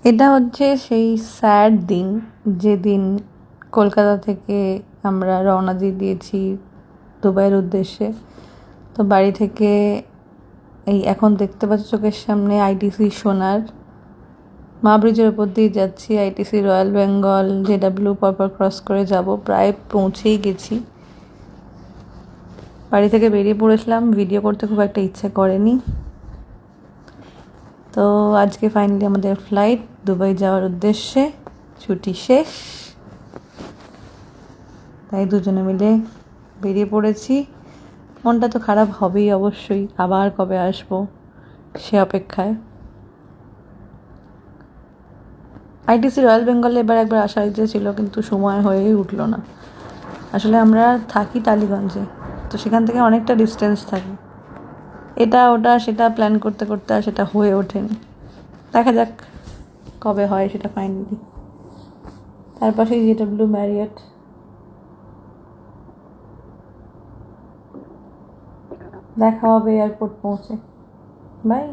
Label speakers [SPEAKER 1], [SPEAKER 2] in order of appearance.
[SPEAKER 1] এটা হচ্ছে সেই স্যাড দিন যেদিন কলকাতা থেকে আমরা রওনা দিয়ে দিয়েছি দুবাইয়ের উদ্দেশ্যে। তো বাড়ি থেকে এই এখন দেখতে পাচ্ছ চোখের সামনে আইটিসি সোনার মা ব্রিজের ওপর দিয়ে যাচ্ছি। আইটিসি রয়্যাল বেঙ্গল জেডাব্লিউ পরপর ক্রস করে যাব, প্রায় পৌঁছেই গেছি। বাড়ি থেকে বেরিয়ে পড়েছিলাম, ভিডিও করতে খুব একটা ইচ্ছে করেনি। তো আজকে ফাইনালি আমাদের ফ্লাইট দুবাই যাওয়ার উদ্দেশ্যে, ছুটি শেষ, তাই দুজনে মিলে বেরিয়ে পড়েছি। মনটা তো খারাপ হবেই অবশ্যই, আবার কবে আসবো সে অপেক্ষায়। আইটিসি রয়্যাল বেঙ্গলে একবার আসার ইচ্ছে ছিল, কিন্তু সময় হয়েই উঠলো না। আসলে আমরা থাকি টালিগঞ্জে, তো সেখান থেকে অনেকটা ডিস্টেন্স থাকে। এটা ওটা সেটা প্ল্যান করতে করতে আর সেটা হয়ে ওঠেনি। দেখা যাক কবে হয় সেটা ফাইনালি। তার পাশেই জেডাব্লিউ ম্যারিয়ট। দেখা হবে এয়ারপোর্ট পৌঁছে। বাই।